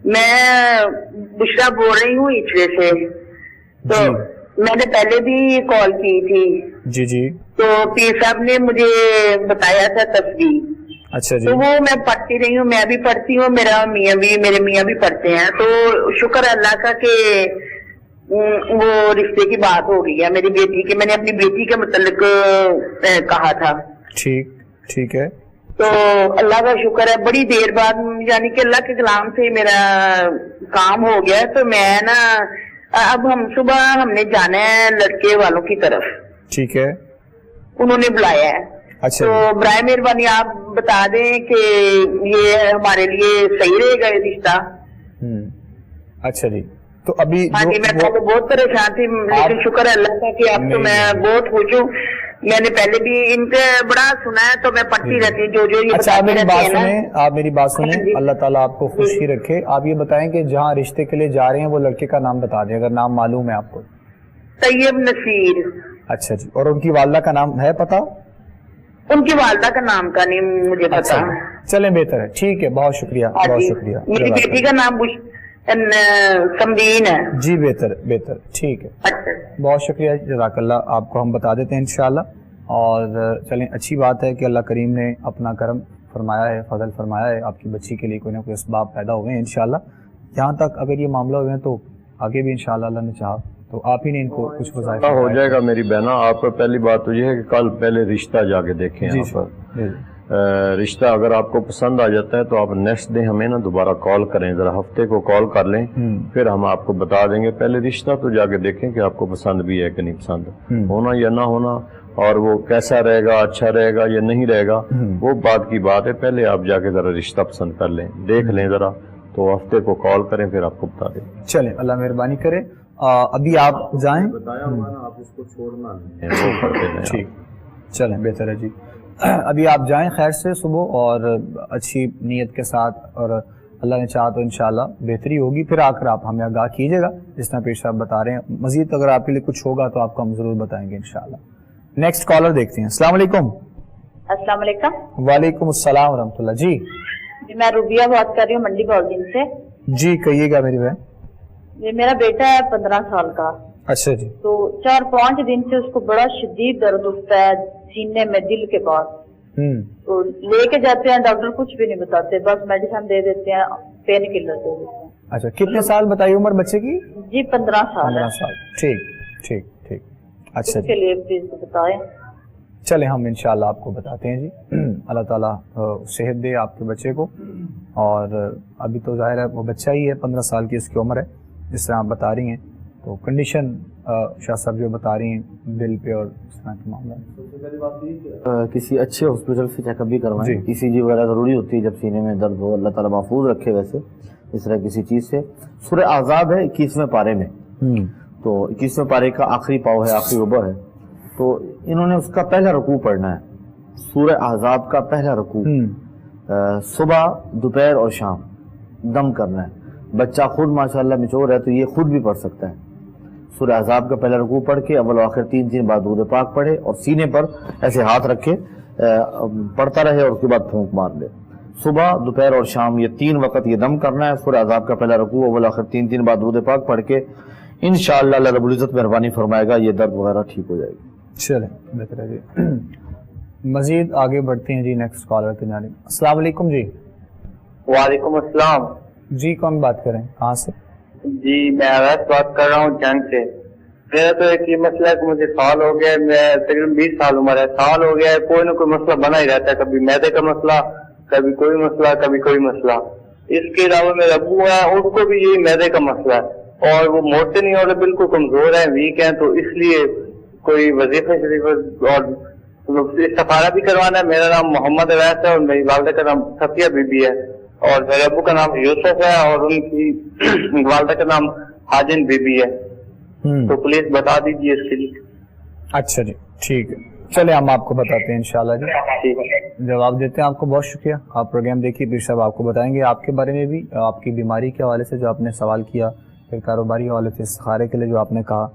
میں بشرا بول رہی ہوں اچھلے سے، تو میں نے پہلے بھی کال کی تھی جی جی، تو پیر صاحب نے مجھے بتایا تھا تصویر، اچھا جی، تو وہ میں پڑھتی رہی ہوں، میں بھی پڑھتی ہوں، میرے میاں بھی پڑھتے ہیں، تو شکر اللہ کا کہ وہ رشتے کی بات ہو گئی ہے میری بیٹی کی، میں نے اپنی بیٹی کے متعلق کہا تھا۔ ٹھیک ٹھیک ہے، تو اللہ کا شکر ہے بڑی دیر بعد، یعنی کہ اللہ کے کلام سے میرا کام ہو گیا، تو میں نا اب صبح ہم نے جانا ہے لڑکے والوں کی طرف، ٹھیک ہے، انہوں نے بلایا ہے، اچھا تو برائے مہربانی آپ بتا دیں کہ یہ ہمارے لیے صحیح رہے گا یہ رشتہ۔ اچھا جی، تو ابھی ہاں جی، میں پہلے بہت پریشان تھی، لیکن شکر ہے اللہ کا کہ اب تو میں بہت خوش ہوں، میں نے پہلے بھی ان کے بڑا سنا ہے تو میں پڑھتی رہتی ہوں جو یہ اچھا، آپ میری بات رہتے ہیں سنیں، نا۔ آپ میری بات سنیں، اللہ تعالیٰ آپ کو خوشی رکھے۔ آپ یہ بتائیں کہ جہاں رشتے کے لیے جا رہے ہیں وہ لڑکے کا نام بتا دیں اگر نام معلوم ہے آپ کو۔ طیب نصیر۔ اچھا جی، اور ان کی والدہ کا نام ہے پتہ؟ ان کی والدہ کا نام کا نہیں مجھے پتا۔ چلیں بہتر ہے، ٹھیک ہے، بہت شکریہ، بہت شکریہ۔ میری بیٹی کا نام سمرین ہے۔ جی بہتر بہتر، ٹھیک ہے، اچھا، بہت شکریہ، جزاک اللہ، آپ کو ہم بتا دیتے ہیں انشاءاللہ۔ اور چلیں اچھی بات ہے کہ اللہ کریم نے اپنا کرم فرمایا ہے، فضل فرمایا ہے، آپ کی بچی کے لیے کوئی نہ کوئی اسباب پیدا ہوئے ہیں انشاءاللہ۔ یہاں تک اگر یہ معاملہ ہوئے ہیں تو آگے بھی انشاءاللہ اللہ نے چاہا تو آپ ہی نے ان کو کچھ وظائف ہو جائے گا میری بہنا۔ آپ کو پہلی بات تو یہ ہے کہ کل پہلے رشتہ جا کے دیکھیں یہاں پر، رشتہ اگر آپ کو پسند آ جاتا ہے تو آپ نیکسٹ ڈے ہمیں نا دوبارہ کال کریں، ذرا ہفتے کو کال کر لیں، پھر ہم آپ کو بتا دیں گے۔ پہلے رشتہ تو جا کے دیکھیں کہ آپ کو پسند بھی ہے کہ نہیں پسند، ہونا یا نہ ہونا، اور وہ کیسا رہے گا، اچھا رہے گا یا نہیں رہے گا، وہ بات کی بات ہے۔ پہلے آپ جا کے ذرا رشتہ پسند کر لیں، دیکھ لیں ذرا، تو ہفتے کو کال کریں پھر آپ کو بتا دیں۔ چلیں اللہ مہربانی کرے، ابھی آپ جائیں، بتایا ہوا نا، آپ اس کو چھوڑنا نہیں، ٹھیک، چلیں بہتر ہے جی۔ ابھی آپ جائیں خیر سے صبح اور اچھی نیت کے ساتھ، اور اللہ نے چاہا تو انشاءاللہ بہتری ہوگی، پھر آ کر آپ ہمیں آگاہ کیجیے گا جس طرح پیش آپ بتا رہے ہیں۔ مزید اگر آپ کے لیے کچھ ہوگا تو آپ کو ہم ضرور بتائیں گے انشاءاللہ۔ نیکسٹ کالر دیکھتے ہیں۔ السلام علیکم۔ السلام علیکم۔ وعلیکم السلام ورحمۃ اللہ۔ جی میں روبیہ بات کر رہی ہوں منڈی بولدین سے۔ جی کہیے گا میری بہن۔ یہ میرا بیٹا ہے 15 سال کا۔ اچھا جی۔ تو 4-5 دن سے اس کو بڑا شدید درد اٹھتا ہے سینے میں، دل کے پاس۔ تو لے کے جاتے ہیں ڈاکٹر کچھ بھی نہیں بتاتے، بس میڈیسن دے دیتے ہیں، پین کلر دے دیتے ہیں۔ اچھا کتنے سال بتائیے عمر بچے کی؟ جی 15 سال۔ 15 سال، ٹھیک ٹھیک ٹھیک، اچھا اس کے لیے پلیز بتائیں۔ چلیں ہم انشاءاللہ آپ کو بتاتے ہیں جی۔ اللہ تعالیٰ صحت دے آپ کے بچے کو، اور ابھی تو ظاہر ہے وہ بچہ ہی ہے، 15 سال کی اس کی عمر ہے جس طرح آپ بتا رہی ہیں، تو کنڈیشن شاہ صاحب جو بتا رہی ہیں دل پہ اور اس طرح کے معاملہ، کسی اچھے ہاسپٹل سے چیک اپ بھی کروائیں۔ ECG وغیرہ ضروری ہوتی ہے جب سینے میں درد ہو، اللہ تعالیٰ محفوظ رکھے ویسے اس طرح کسی چیز سے۔ سورہ احزاب ہے 21ویں پارے میں، تو 21ویں پارے کا آخری پاؤ ہے، آخری ربع ہے، تو انہوں نے اس کا پہلا رکوع پڑھنا ہے، سورہ احزاب کا پہلا رکوع، صبح دوپہر اور شام دم کرنا ہے۔ بچہ خود ماشاءاللہ میچور ہے تو یہ خود بھی پڑھ سکتا ہے۔ سورہ احزاب کا پہلا رکوع پڑھ کے اول و آخر 3 بار درود پاک پڑھے اور سینے پر ایسے ہاتھ رکھے پڑھتا رہے اور اس کے بعد پھونک مار لے. صبح دوپہر اور شام یہ 3 وقت یہ دم کرنا ہے. سورہ احزاب کا پہلا رکوع اول آخر 3 بار درود پاک پڑھ کے انشاءاللہ اللہ رب العزت مہربانی فرمائے گا یہ درد وغیرہ ٹھیک ہو جائے گی. چلیں بہتر ہے جی. مزید آگے بڑھتے ہیں جی نیکسٹ کالر کی جانب. السلام علیکم جی. وعلیکم السلام جی کون بات کریں, کہاں سے؟ جی میں اویس بات کر رہا ہوں جنگ سے. میرا تو ایک یہ مسئلہ ہے کہ مجھے سال ہو گیا ہے, میں تقریباً 20 سال عمر ہے, سال ہو گیا ہے, کوئی نہ کوئی مسئلہ بنا ہی رہتا ہے, کبھی معدے کا مسئلہ, کبھی کوئی مسئلہ, کبھی کوئی مسئلہ. اس کے علاوہ میرے ابو ہیں, ان کو بھی یہی معدے کا مسئلہ ہے اور وہ موٹے نہیں ہو رہے, بالکل کمزور ہیں, ویک ہیں, تو اس لیے کوئی وظیفہ شریف اور سفارہ بھی کروانا ہے. میرا نام محمد اویس ہے اور میری والدہ کا نام صفیہ بی بی ہے اور میرے ابو کا نام یوسف ہے اور ان کی والدہ کا نام حاجن بی بی ہے, تو پلیز بتا دیجیے اس کے لیے. اچھا جی ٹھیک ہے, چلے ہم آپ کو بتاتے ہیں انشاءاللہ جی, جواب دیتے ہیں. آپ کو بہت شکریہ, آپ پروگرام دیکھیے, پھر صاحب آپ کو بتائیں گے آپ کے بارے میں بھی, آپ کی بیماری کے حوالے سے جو آپ نے سوال کیا, پھر کاروباری حوالے سے استخارے کے لیے جو آپ نے کہا,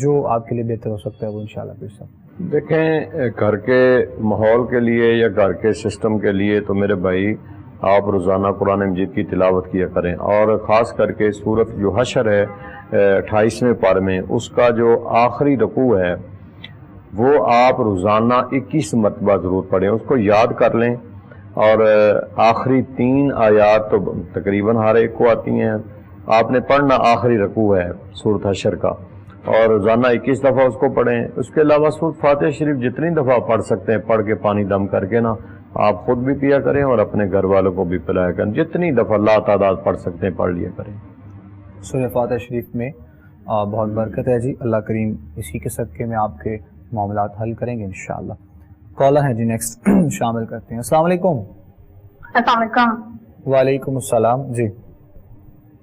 جو آپ کے لیے بہتر ہو سکتا ہے وہ انشاءاللہ. پھر صاحب دیکھیں, گھر کے ماحول کے لیے یا گھر کے سسٹم کے لیے تو میرے بھائی آپ روزانہ قرآن مجید کی تلاوت کیا کریں, اور خاص کر کے سورت جو حشر ہے 28ویں پارے میں, اس کا جو آخری رکوع ہے وہ آپ روزانہ 21 مرتبہ ضرور پڑھیں, اس کو یاد کر لیں. اور آخری 3 آیات تو تقریباً ہر ایک کو آتی ہیں, آپ نے پڑھنا آخری رکوع ہے سورت حشر کا, اور روزانہ 21 دفعہ اس کو پڑھیں. اس کے علاوہ سورت فاتحہ شریف جتنی دفعہ پڑھ سکتے ہیں پڑھ کے پانی دم کر کے نا, آپ خود بھی پیا کریں اور اپنے گھر والوں کو بھی پلایا کریں, جتنی دفعہ لا تعداد پڑھ سکتے ہیں پڑھ لیا کریں. سورہ فاتحہ شریف میں بہت برکت ہے جی, اللہ کریم اسی کے صدقے میں آپ کے معاملات حل کریں گے انشاءاللہ. کالر ہے جی نیکسٹ, شامل کرتے ہیں. السلام علیکم. السلام علیکم. وعلیکم السلام جی.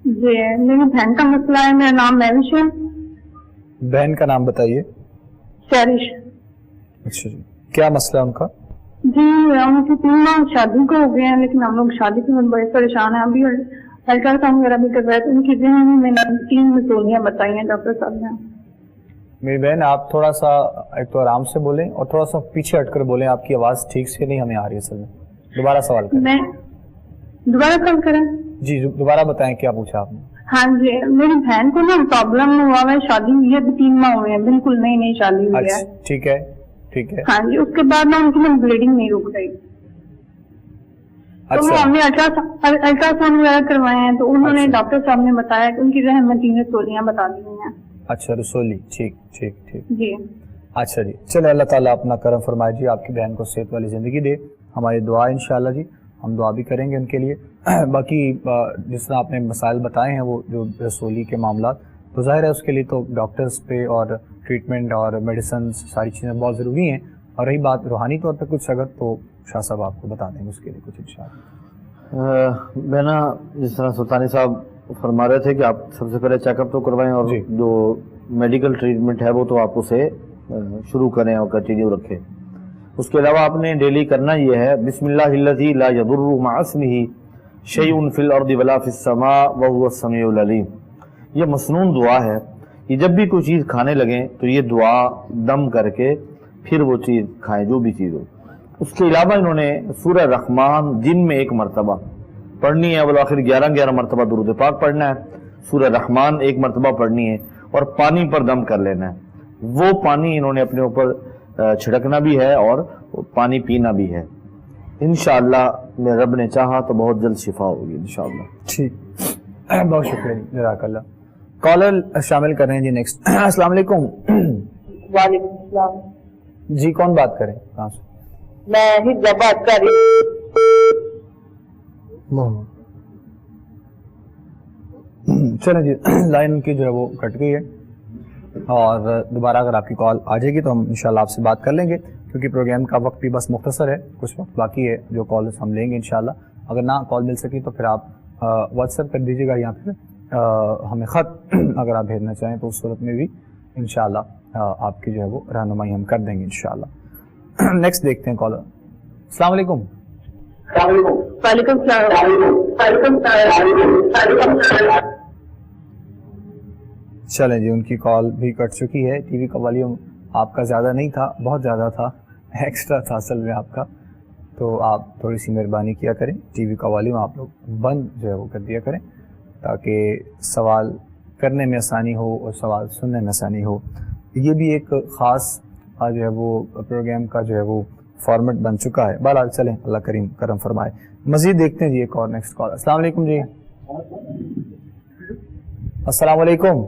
جی میری بہن کا مسئلہ ہے, میرا نام مہوش ہے. بہن کا نام بتائیے. چیریش. اچھا جی, کیا مسئلہ ہے ان کا؟ جی ہم کی 3 ماہ شادی کو ہو گئے ہیں, لیکن ہم لوگ شادی کے بعد بڑے پریشان ہیں. ابھی الٹرا ساؤنڈ وغیرہ بھی کر رہے تھے, ان کی ذہن میں 3 مسولیاں بتائی ہیں ڈاکٹر صاحب نے. میری بہن آپ تھوڑا سا ایک تو آرام سے بولیں اور تھوڑا سا پیچھے ہٹ کر بولیں, آپ کی آواز ٹھیک سے نہیں ہمیں آ رہی ہے. اصل میں دوبارہ سوال کریں. میں دوبارہ کال کریں؟ جی دوبارہ بتائیں کیا پوچھا آپ نے. ہاں جی, میری بہن کو نا پرابلم ہوا ہے, شادی ہوئی ہے, 3 ماہ ہوئے ہیں, بالکل نئی شادی ہوئی ہے. ٹھیک ہے ٹھیک ہے. ہاں جی, اس کے بعد نا ان کی بلیڈنگ نہیں رک رہی, تو وہ ہم نے الٹرا ساؤنڈ وغیرہ کروائے ہیں, تو انہوں نے ڈاکٹر صاحب نے بتایا کہ ان کی ذہن میں 3 رسولیاں بتا دی ہیں. اچھا رسولی, ٹھیک ٹھیک ٹھیک جی. اچھا جی, چلے اللہ تعالیٰ اپنا کرم فرمائے جی, آپ کی بہن کو صحت والی زندگی دے. ہماری دعا انشاءاللہ جی, ہم دعا بھی کریں گے ان کے لیے. باقی جس طرح آپ نے مسائل بتائے ہیں وہ جو رسولی کے معاملات, تو ظاہر ہے اس کے لیے تو ڈاکٹرز پہ اور ٹریٹمنٹ اور میڈیسنز ساری چیزیں بہت ضروری ہیں. اور رہی بات روحانی طور پہ کچھ اگر, تو شاہ صاحب آپ کو بتا دیں گے اس کے لیے کچھ انشاءاللہ. میں نا جس طرح سلطانی صاحب فرما رہے تھے کہ آپ سب سے پہلے چیک اپ تو کروائیں, اور جو میڈیکل ٹریٹمنٹ ہے وہ تو آپ اسے شروع کریں اور کنٹینیو رکھیں. اس کے علاوہ آپ نے ڈیلی کرنا یہ ہے, بسم اللہ الذی لا یضر مع اسمہ شیء فی الارض ولا فی السماء وهو السمیع العلیم. یہ مسنون دعا ہے کہ جب بھی کوئی چیز کھانے لگیں تو یہ دعا دم کر کے پھر وہ چیز کھائیں, جو بھی چیز ہو. اس کے علاوہ انہوں نے سورہ رحمان دن میں 1 مرتبہ پڑھنی ہے, اول آخر 11 مرتبہ درود پاک پڑھنا ہے. سورہ رحمان 1 مرتبہ پڑھنی ہے اور پانی پر دم کر لینا ہے. وہ پانی انہوں نے اپنے اوپر چھڑکنا بھی ہے اور پانی پینا بھی ہے. انشاءاللہ میرے رب نے چاہا تو بہت جلد شفا ہوگی انشاءاللہ. ٹھیک, بہت شکریہ, جزاک اللہ. کالر شامل کر رہے ہیں جی نیکسٹ. السلام علیکم. وعلیکم السلام جی, کون بات کریں, کہاں سے؟ میں ہجا بات کر رہی ہوں. چلیں جی, لائن کی جو ہے وہ کٹ گئی ہے, اور دوبارہ اگر آپ کی کال آ جائے گی تو ہم انشاءاللہ آپ سے بات کر لیں گے, کیونکہ پروگرام کا وقت بھی بس مختصر ہے, کچھ وقت باقی ہے جو کالز ہم لیں گے انشاءاللہ. اگر نہ کال مل سکی تو پھر آپ واٹس ایپ کر دیجیے گا, یا پھر ہمیں خط اگر آپ بھیجنا چاہیں تو اس صورت میں بھی انشاءاللہ آپ کی جو ہے وہ رہنمائی ہم کر دیں گے انشاءاللہ. نیکسٹ دیکھتے ہیں کالر. السلام علیکم. وعلیکم السلام. چلیں جی، ان کی کال بھی کٹ چکی ہے. ٹی وی کا والیوم آپ کا زیادہ نہیں تھا، بہت زیادہ تھا، ایکسٹرا تھا اصل میں آپ کا، تو آپ تھوڑی سی مہربانی کیا کریں، ٹی وی کا والیوم آپ لوگ بند جو ہے وہ کر دیا کریں تاکہ سوال کرنے میں آسانی ہو اور سوال سننے میں آسانی ہو. یہ بھی ایک خاص جو ہے وہ پروگرام کا جو ہے وہ فارمیٹ بن چکا ہے. بہرحال چلیں، اللہ کریم کرم فرمائے. مزید دیکھتے ہیں جی ایک اور نیکسٹ کال. السلام علیکم جی. السلام علیکم.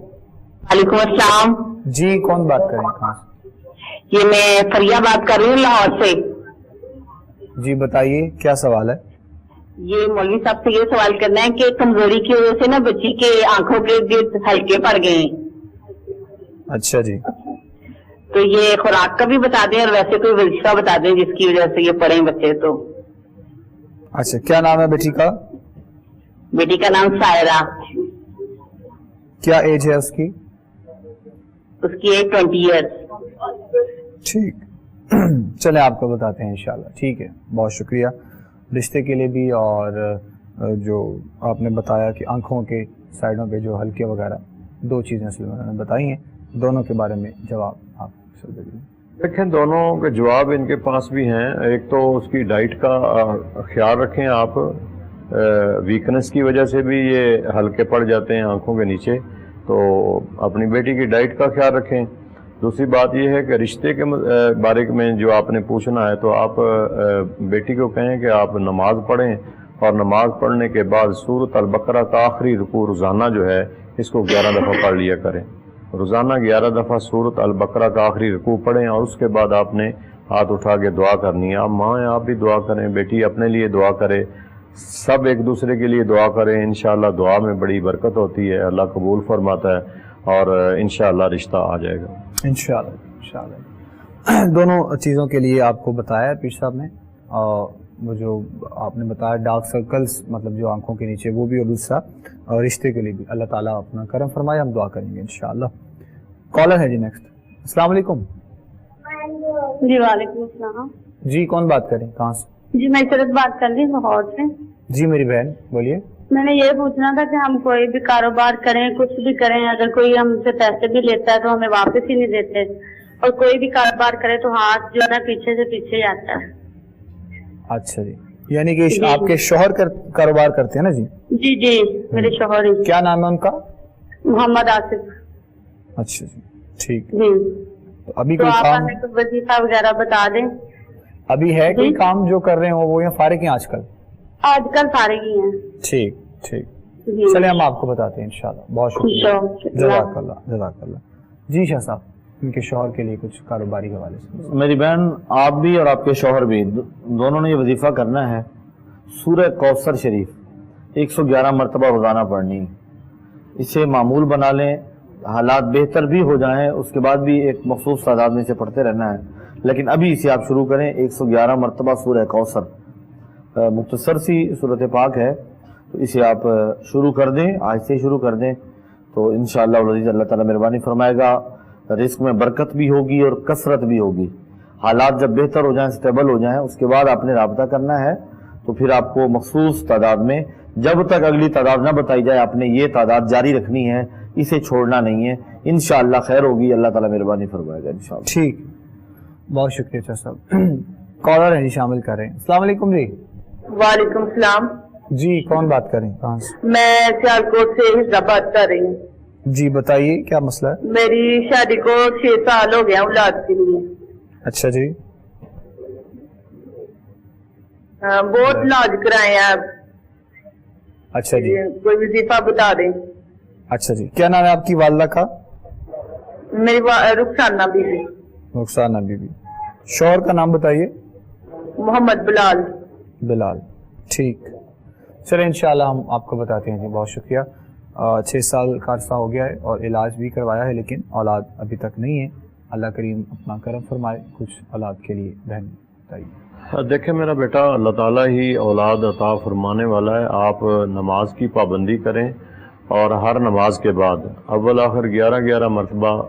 وعلیکم السلام جی، کون بات کر رہے ہیں؟ کہاں سے؟ یہ میں فریہ بات کر رہی ہوں لاہور سے. جی بتائیے کیا سوال ہے؟ یہ مولوی صاحب سے یہ سوال کرنا ہے کہ کمزوری کی وجہ سے نا بچی کے آنکھوں کے گرد ہلکے پڑ گئے ہیں. اچھا جی. تو یہ خوراک کا بھی بتا دیں اور ویسے کوئی وظیفہ بتا دیں جس کی وجہ سے یہ پڑھیں بچے. تو اچھا، کیا نام ہے بیٹی کا؟ بیٹی کا نام سائرہ. کیا ایج ہے اس کی؟ اس کی ایج 20 ایئرس. ٹھیک، چلیں آپ کو بتاتے ہیں انشاءاللہ. ٹھیک ہے، بہت شکریہ رشتے کے لیے بھی، اور جو آپ نے بتایا کہ آنکھوں کے سائڈوں پہ جو ہلکے وغیرہ دو چیزیں اصل میں نے بتائی ہیں، دونوں کے بارے میں جواب آپ سے دے دیں. دیکھیں دونوں کے جواب ان کے پاس بھی ہیں. ایک تو اس کی ڈائٹ کا خیال رکھیں آپ، ویکنس کی وجہ سے بھی یہ ہلکے پڑ جاتے ہیں آنکھوں کے نیچے، تو اپنی بیٹی کی ڈائٹ کا خیال رکھیں. دوسری بات یہ ہے کہ رشتے کے بارے میں جو آپ نے پوچھنا ہے، تو آپ بیٹی کو کہیں کہ آپ نماز پڑھیں، اور نماز پڑھنے کے بعد سورۃ البقرہ کا آخری رکوع روزانہ جو ہے اس کو 11 دفعہ پڑھ لیا کریں. روزانہ 11 دفعہ سورۃ البقرہ کا آخری رکوع پڑھیں، اور اس کے بعد آپ نے ہاتھ اٹھا کے دعا کرنی ہے. آپ ماں ہیں، آپ بھی دعا کریں، بیٹی اپنے لیے دعا کرے، سب ایک دوسرے کے لیے دعا کریں. انشاءاللہ دعا میں بڑی برکت ہوتی ہے، اللہ قبول فرماتا ہے، اور انشاءاللہ رشتہ آ جائے گا انشاءاللہ. دونوں چیزوں کے لیے آپ کو بتایا ہے پیر صاحب نے، اور وہ جو آپ نے بتایا ڈارک سرکلز مطلب جو آنکھوں کے نیچے، وہ بھی، اور دوسرا رشتے کے لیے بھی. اللہ تعالیٰ اپنا کرم فرمائے، ہم دعا کریں گے انشاءاللہ. کالر ہے جی نیکسٹ. السلام علیکم. جی وعلیکم السلام. جی کون بات کریں، کہاں سے؟ جی میں عشرت بات کر رہی ہوں لاہور سے. جی میری بہن بولیے. میں نے یہ پوچھنا تھا کہ ہم کوئی بھی کاروبار کریں، کچھ بھی کریں، اگر کوئی ہم سے پیسے بھی لیتا ہے تو ہمیں واپس ہی نہیں دیتے، اور کوئی بھی کاروبار کرے تو ہاتھ جو ہے نا پیچھے سے پیچھے جاتا ہے. اچھا جی، یعنی کہ آپ کے شوہر کاروبار کرتے ہیں نا؟ جی جی جی میرے شوہر. کیا نام ہے ان کا؟ محمد آصف. اچھا جی ٹھیک. جی تو ابھی تو کوئی آپ کام ہمیں کچھ وظیفہ وغیرہ بتا دیں. ابھی ہے کوئی کام جو کر رہے ہوں وہ، یا فارغ ہیں آج کل؟ آج کل فارغ ہی ہیں. ٹھیک ٹھیک، جی چلے ہم آپ کو بتاتے ہیں انشاءاللہ. بہت شکریہ، جزاک اللہ جزاک اللہ. جی شاہ صاحب، ان کے شوہر کے لیے کچھ کاروباری حوالے سے. میری بہن آپ بھی اور آپ کے شوہر بھی دونوں نے یہ وظیفہ کرنا ہے. سورہ کوثر شریف 111 مرتبہ روزانہ پڑھنی ہے. اسے معمول بنا لیں، حالات بہتر بھی ہو جائیں اس کے بعد بھی ایک مخصوص تعداد میں سے پڑھتے رہنا ہے، لیکن ابھی اسے آپ شروع کریں. 111 مرتبہ سورہ کوثر، مختصر سی صورت پاک ہے، تو اسے آپ شروع کر دیں، آج سے شروع کر دیں، تو انشاءاللہ العزیز اللہ تعالیٰ مہربانی فرمائے گا. رزق میں برکت بھی ہوگی اور کثرت بھی ہوگی. حالات جب بہتر ہو جائیں، سٹیبل ہو جائیں، اس کے بعد آپ نے رابطہ کرنا ہے، تو پھر آپ کو مخصوص تعداد میں، جب تک اگلی تعداد نہ بتائی جائے، آپ نے یہ تعداد جاری رکھنی ہے، اسے چھوڑنا نہیں ہے. انشاءاللہ خیر ہوگی، اللہ تعالیٰ مہربانی فرمائے گا انشاءاللہ. ٹھیک، بہت شکریہ شاہ صاحب. کالر ہے جی، شامل کر رہے ہیں. السلام علیکم جی. وعلیکم السلام. جی کون بات کر رہے ہیں، کہاں سے؟ میں سیالکوٹ سے حفظہ بات کر رہی ہوں. جی بتائیے کیا مسئلہ ہے؟ میری شادی کو 6 سال ہو گیا اولاد کے لیے. اچھا جی. بہت علاج کرائے ہیں. اچھا جی، کوئی وظیفہ بتا دیں. اچھا جی، کیا نام ہے آپ کی والدہ کا؟ میری رخسانہ بی بی. رخسانہ بی بی. شوہر کا نام بتائیے. محمد بلال. بلال. ٹھیک، چلیں انشاءاللہ ہم آپ کو بتاتے ہیں جی. بہت شکریہ. 6 سال کا عرصہ ہو گیا ہے اور علاج بھی کروایا ہے، لیکن اولاد ابھی تک نہیں ہے. اللہ کریم اپنا کرم فرمائے. کچھ اولاد کے لیے بہن بتائیے. دیکھیں میرا بیٹا، اللہ تعالیٰ ہی اولاد عطا فرمانے والا ہے. آپ نماز کی پابندی کریں، اور ہر نماز کے بعد اول آخر 11 مرتبہ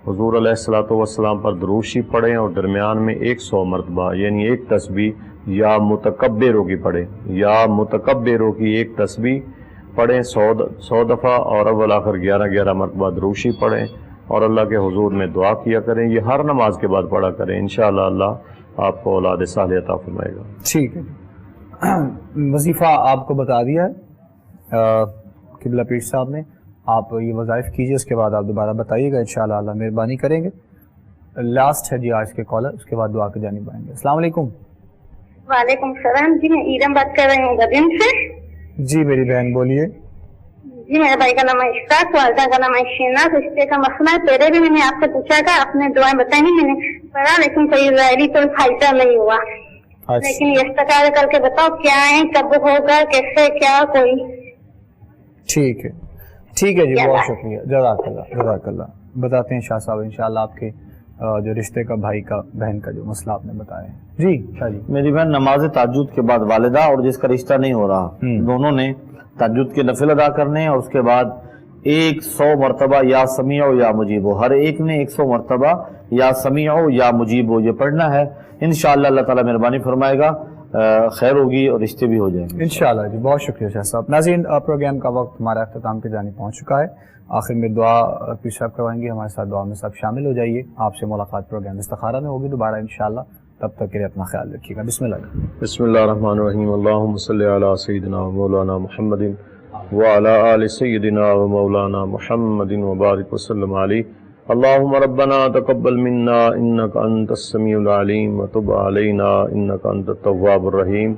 حضور علیہ الصلوۃ والسلام پر درود شریف پڑھیں، اور درمیان میں 100 مرتبہ یعنی ایک تسبیح یا متکبروں کی پڑھیں، یا متکبروں کی ایک تسبیح، پڑھیں 100 دفعہ اور اول آخر 11 مرتبہ دروشی پڑھیں اور اللہ کے حضور میں دعا کیا کریں. یہ ہر نماز کے بعد پڑھا کریں. انشاءاللہ اللہ آپ کو اولاد صالح عطا فرمائے گا. ٹھیک ہے. وظیفہ آپ کو بتا دیا ہے قبلہ پیر صاحب نے. آپ یہ وظائف کیجئے, اس کے بعد آپ دوبارہ بتائیے گا انشاءاللہ اللہ مہربانی کریں گے. لاسٹ ہے جی آج کے کالر, اس کے بعد دعا کی جانب آئیں گے. السلام علیکم. وعلیکم السلام جی, میں ایرم بات کر رہی ہوں گدین سے. جی میری بہن بولیے. جی میرے بھائی کا نام ہے اشفاق, والدہ کا نام ہے شینا. رشتے کا مسئلہ ہے, پہلے بھی میں نے آپ سے پوچھا تھا, آپ نے دعائیں بتائی نہیں, میں نے پڑھا لیکن کوئی ظاہری تو فائدہ نہیں ہوا. لیکن یہ استخارہ کر کے بتاؤ کیا ہے, کب ہوگا, کیسے, کیا کوئی. ٹھیک ہے ٹھیک ہے جی, بہت شکریہ, جزاک اللہ جزاک اللہ. بتاتے ہیں شاہ صاحب انشاءاللہ آپ کے جو رشتے کا بھائی کا بہن کا جو مسئلہ آپ نے بتایا ہے. جی شاہ جی. میری بہن نماز تہجد کے بعد والدہ اور جس کا رشتہ نہیں ہو رہا, دونوں نے تہجد کے نفل ادا کرنے, اور اس کے بعد 100 مرتبہ یا سمیع یا مجیب, ہر ایک نے 100 مرتبہ یا سمیع یا مجیب یہ پڑھنا ہے. انشاءاللہ اللہ تعالیٰ مہربانی فرمائے گا, خیر ہوگی اور رشتے بھی ہو جائیں گے انشاءاللہ جی. بہت شکریہ شاہ صاحب. ناظرین پروگرام کا وقت ہمارا اختتام کی جانب پہنچ چکا ہے. آخر میں دعا پیر صاحب کروائیں گے, ہمارے ساتھ دعا میں سب شامل ہو جائیے. آپ سے ملاقات پروگرام استخارہ میں ہوگی دوبارہ انشاءاللہ. تب تک کے لیے اپنا خیال رکھیے گا. بسم اللہ. بسم اللہ الرحمن الرحیم. اللہم صلی علی سیدنا و مولانا محمد وعلی آل سیدنا و مولانا محمد وبارک وسلم علیہ. اللہم ربنا تقبل منا انک انت السمیع العلیم وتب علینا انک انت التواب الرحیم.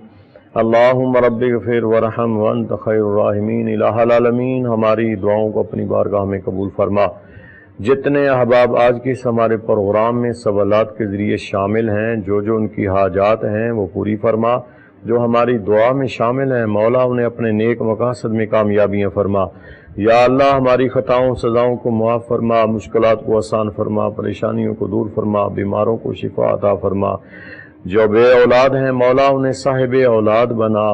اللہم رب اغفر ورحم وانت خیر الراحمین. الہ العالمین ہماری دعاؤں کو اپنی بارگاہ میں قبول فرما. جتنے احباب آج کے اس ہمارے پروگرام میں سوالات کے ذریعے شامل ہیں, جو ان کی حاجات ہیں وہ پوری فرما. جو ہماری دعا میں شامل ہیں مولا انہیں اپنے نیک مقاصد میں کامیابیاں فرما. یا اللہ ہماری خطاؤں سزاؤں کو معاف فرما, مشکلات کو آسان فرما, پریشانیوں کو دور فرما, بیماروں کو شفا عطا فرما. جو بے اولاد ہیں مولا انہیں صاحب اولاد بنا.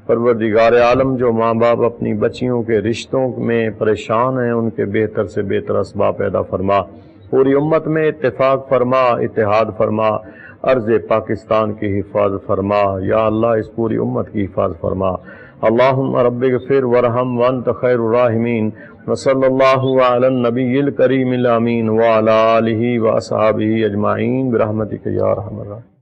پروردگار عالم جو ماں باپ اپنی بچیوں کے رشتوں میں پریشان ہیں ان کے بہتر سے بہتر اسباب پیدا فرما. پوری امت میں اتفاق فرما, اتحاد فرما. عرض پاکستان کی حفاظت فرما. یا اللہ اس پوری امت کی حفاظت فرما. اللہم رب اغفر ورحم وانت خیر الراحمین. وصلی اللہ علی النبی الکریم الامین وعلی آلہ واصحابہ اجمعین برحمتک یا ارحم الراحمین.